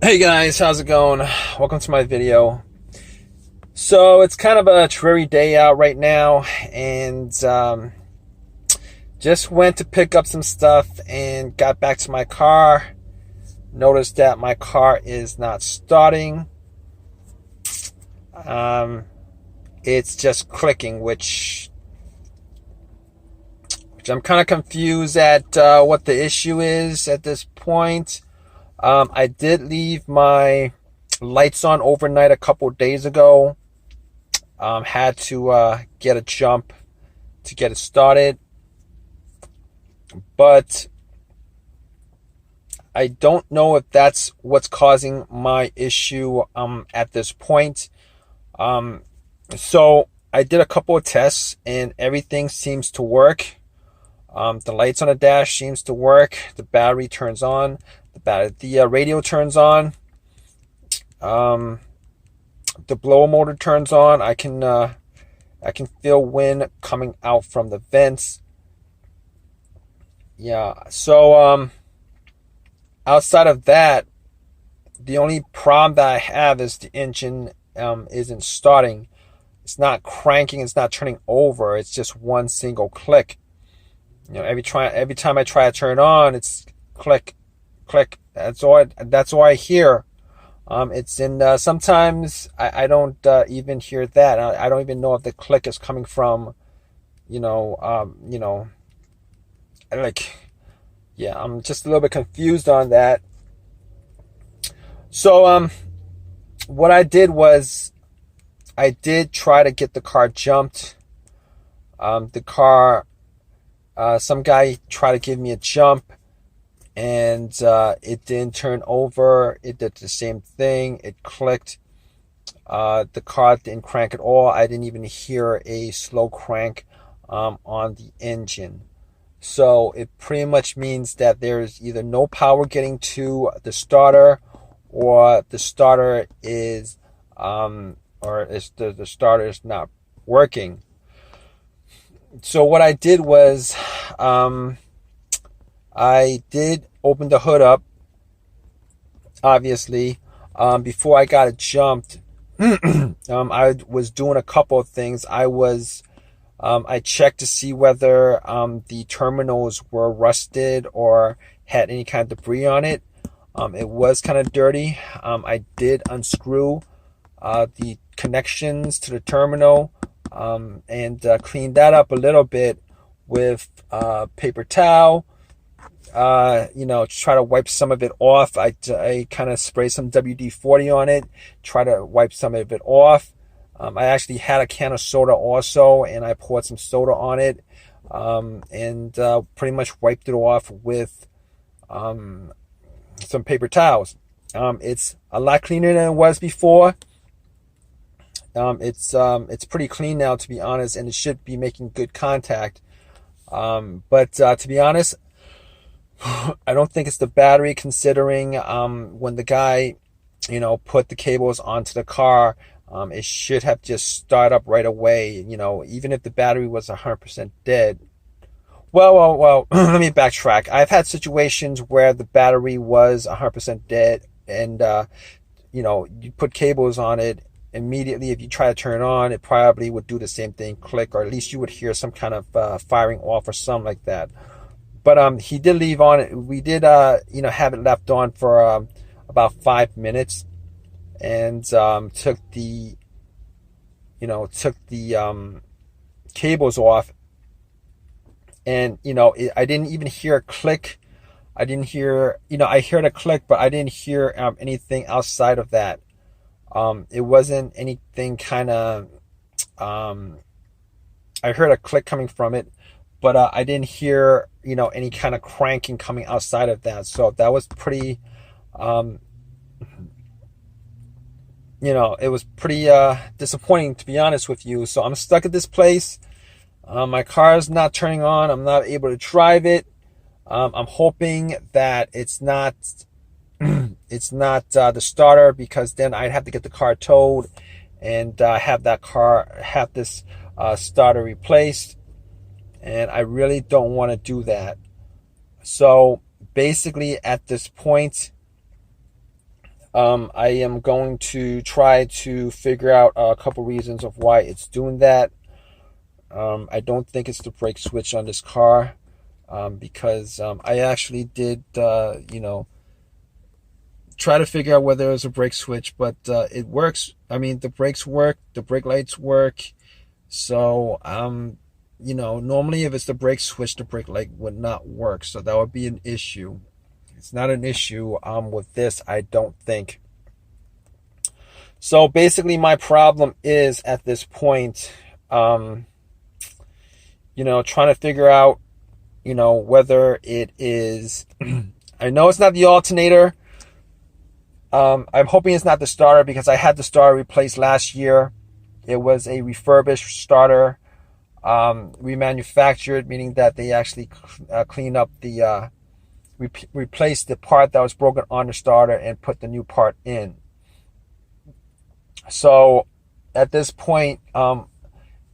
Hey guys, how's it going? Welcome to my video. So it's kind of a dreary day out right now, and just went to pick up some stuff and got back to my car. Noticed that my car is not starting. It's just clicking, which I'm kind of confused at what the issue is at this point. I did leave my lights on overnight a couple days ago. Had to get a jump to get it started. But I don't know if that's what's causing my issue at this point. So I did a couple of tests and everything seems to work. The lights on the dash seems to work. The battery turns on. The radio turns on. The blower motor turns on. I can feel wind coming out from the vents. Yeah. So outside of that, the only problem that I have is the engine isn't starting. It's not cranking. It's not turning over. It's just one single click. Every time I try to turn it on, it's click, click. That's all I hear. It's in sometimes I don't even hear that. I don't even know if the click is coming from, yeah, I'm just a little bit confused on that. So what I did was I did try to get the car jumped. The car, some guy tried to give me a jump, and it didn't turn over. It did the same thing. It clicked. The car didn't crank at all. I didn't even hear a slow crank on the engine. So it pretty much means that there's either no power getting to the starter, or the starter is the starter is not working. So what I did was I did open the hood up, obviously. Before I got it jumped, I was doing a couple of things. I checked to see whether the terminals were rusted or had any kind of debris on it. It was kind of dirty. I did unscrew the connections to the terminal and clean that up a little bit with paper towel. Try to wipe some of it off. I kind of sprayed some WD-40 on it, try to wipe some of it off. I actually had a can of soda also, and I poured some soda on it, and pretty much wiped it off with some paper towels. It's a lot cleaner than it was before. It's pretty clean now, to be honest, and it should be making good contact. But to be honest, I don't think it's the battery, considering when the guy, put the cables onto the car, it should have just started up right away. Even if the battery was 100% dead. Well, let me backtrack. I've had situations where the battery was 100% dead, and you put cables on it. Immediately, if you try to turn it on, it probably would do the same thing, click, or at least you would hear some kind of firing off or something like that. But he did leave on it. We did have it left on for about 5 minutes, and took the cables off, and I didn't even hear a click. I didn't hear, I heard a click, but I didn't hear anything outside of that. It wasn't anything kind of, I heard a click coming from it, but I didn't hear, any kind of cranking coming outside of that. So that was pretty, it was pretty disappointing, to be honest with you. So I'm stuck at this place. My car is not turning on. I'm not able to drive it. I'm hoping that it's not the starter, because then I'd have to get the car towed and have this starter replaced, and I really don't want to do that. So basically at this point, I am going to try to figure out a couple reasons of why it's doing that. I don't think it's the brake switch on this car, because I actually did, try to figure out whether it was a brake switch, but it works. I mean, the brakes work, the brake lights work. So, normally if it's the brake switch, the brake light would not work. So that would be an issue. It's not an issue with this, I don't think. So basically my problem is at this point, trying to figure out, whether it is, I know it's not the alternator. I'm hoping it's not the starter, because I had the starter replaced last year. It was a refurbished starter, remanufactured, meaning that they actually cleaned up the, replaced the part that was broken on the starter and put the new part in. So at this point, I'm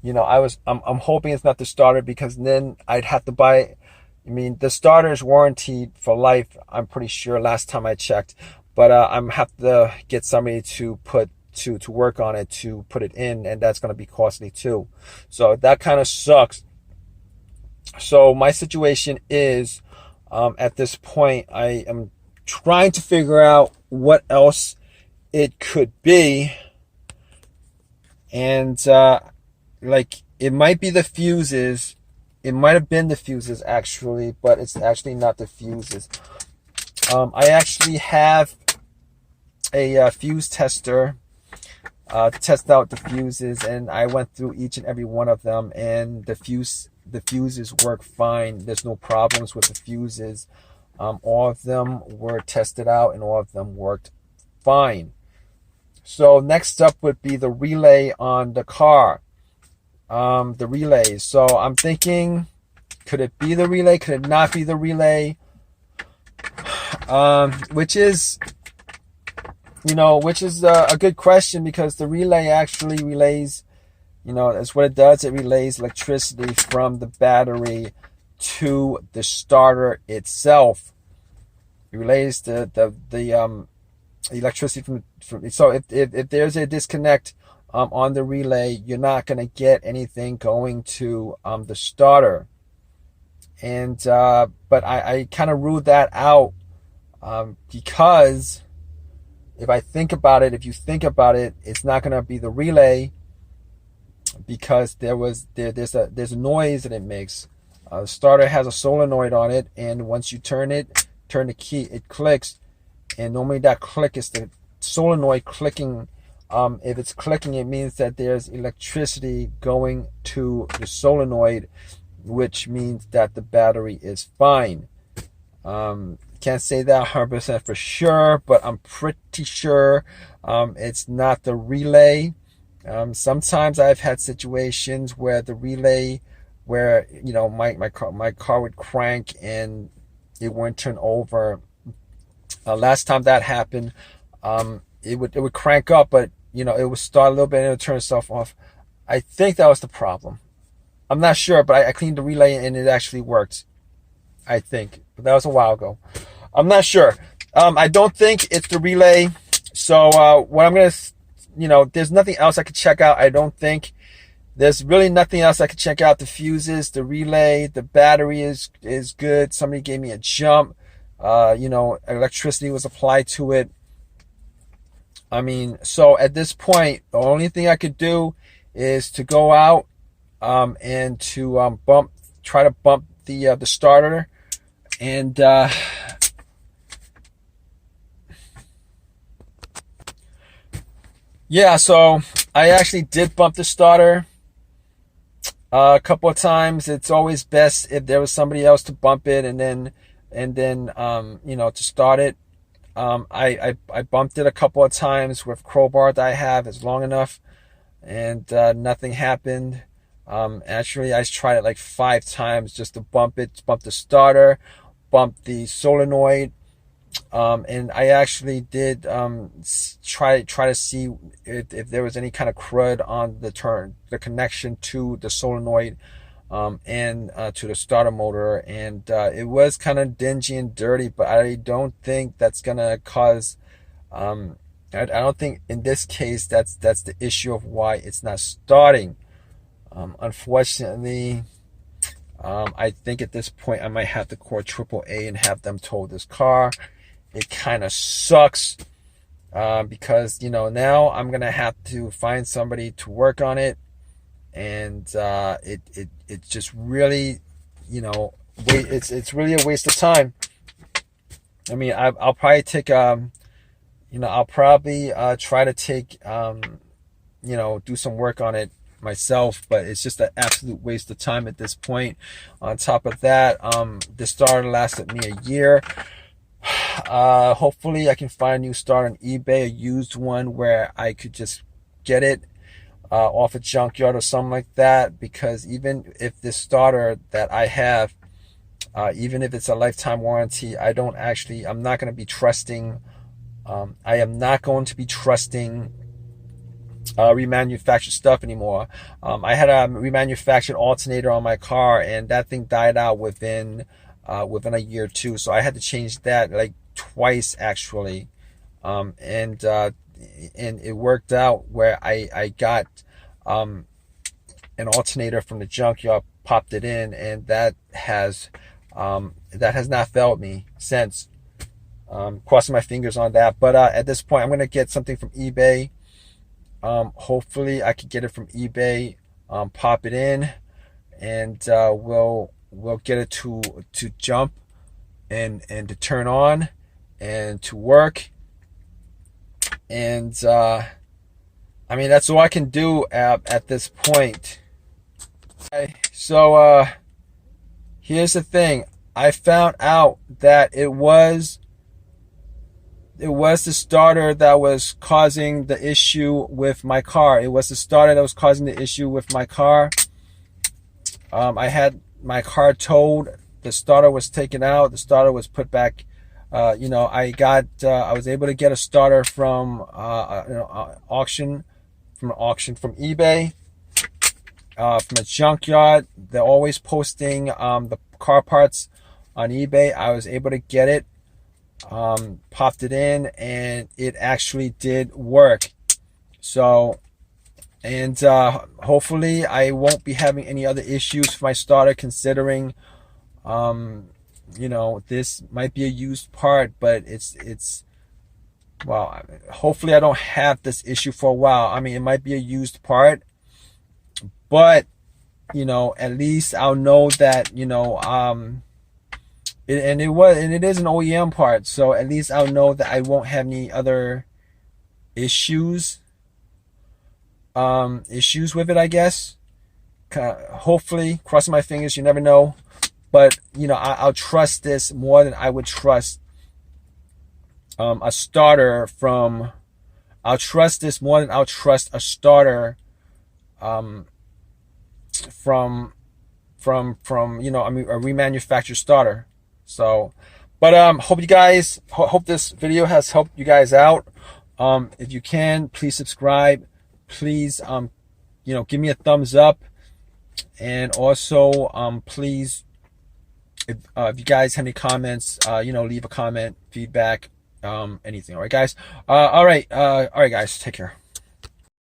hoping it's not the starter, because then I'd have to buy. I mean, the starter is warranted for life, I'm pretty sure, last time I checked. But I'm have to get somebody to work on it, to put it in, and that's going to be costly too. So that kind of sucks. So my situation is, at this point, I am trying to figure out what else it could be. And it might be the fuses. It might have been the fuses actually, but it's actually not the fuses. I actually have a fuse tester to test out the fuses, and I went through each and every one of them, and the fuses work fine. There's no problems with the fuses. All of them were tested out, and all of them worked fine. So next up would be the relay on the car. The relay. So I'm thinking, could it be the relay? Could it not be the relay? Which is a good question, because the relay actually relays, that's what it does. It relays electricity from the battery to the starter itself. It relays the electricity from. So if there's a disconnect on the relay, you're not going to get anything going to the starter. And but I kind of ruled that out, because if you think about it, it's not going to be the relay, because there's a noise that it makes. The starter has a solenoid on it, and once you turn the key, it clicks, and normally that click is the solenoid clicking. If it's clicking, it means that there's electricity going to the solenoid, which means that the battery is fine. Can't say that 100% for sure, but I'm pretty sure it's not the relay. Sometimes I've had situations where the relay, where my car would crank and it wouldn't turn over. Last time that happened, it would crank up, but it would start a little bit and it would turn itself off. I think that was the problem. I'm not sure, but I cleaned the relay and it actually worked, I think. But that was a while ago. I'm not sure. I don't think it's the relay. So what I'm going to, there's nothing else I could check out. I don't think there's really nothing else I could check out. The fuses, the relay, the battery is good. Somebody gave me a jump. Electricity was applied to it. I mean, so at this point, the only thing I could do is to go out and to try to bump the starter, and yeah, so I actually did bump the starter a couple of times. It's always best if there was somebody else to bump it, and then to start it. I bumped it a couple of times with crowbar that I have. It's long enough, and nothing happened. Actually, I tried it like 5 times just to bump the starter, bump the solenoid, and I actually did try to see if there was any kind of crud on the connection to the solenoid, and to the starter motor, and it was kind of dingy and dirty, but I don't think that's gonna cause I don't think in this case that's the issue of why it's not starting. Unfortunately, I think at this point I might have to call AAA and have them tow this car. It kind of sucks because now I'm gonna have to find somebody to work on it, and it's just really it's really a waste of time. I mean, I'll probably take I'll probably try to take do some work on it myself, but it's just an absolute waste of time at this point. On top of that, the starter lasted me a year. Hopefully I can find a new starter on eBay, a used one where I could just get it off a junkyard or something like that, because even if this starter that I have, even if it's a lifetime warranty, I'm not going to be trusting I am not going to be trusting remanufactured stuff anymore. I had a remanufactured alternator on my car, and that thing died out within a year or two. So I had to change that like twice actually, and it worked out where I got an alternator from the junkyard, popped it in, and that has not failed me since. Crossing my fingers on that, but at this point I'm gonna get something from eBay. Hopefully I could get it from eBay, pop it in, and we'll get it to jump and to turn on and to work. And I mean, that's all I can do at this point. Okay, so here's the thing. I found out that it was the starter that was causing the issue with my car. It was the starter that was causing the issue with my car. I had my car towed. The starter was taken out. The starter was put back. I was able to get a starter from auction, from eBay, from a junkyard. They're always posting the car parts on eBay. I was able to get it. Popped it in, and it actually did work. So, and hopefully I won't be having any other issues with my starter, considering this might be a used part, but it's well, hopefully I don't have this issue for a while. I mean, it might be a used part, but at least I'll know that it is an OEM part, so at least I'll know that I won't have any other issues with it, I guess. Hopefully, crossing my fingers, you never know. But I'll trust this more than I would trust a starter from. I'll trust this more than I'll trust a starter from a remanufactured starter. So, but hope this video has helped you guys out. If you can, please subscribe. Please give me a thumbs up, and also please, if you guys have any comments, leave a comment, feedback, anything. All right, guys. All right, guys. Take care.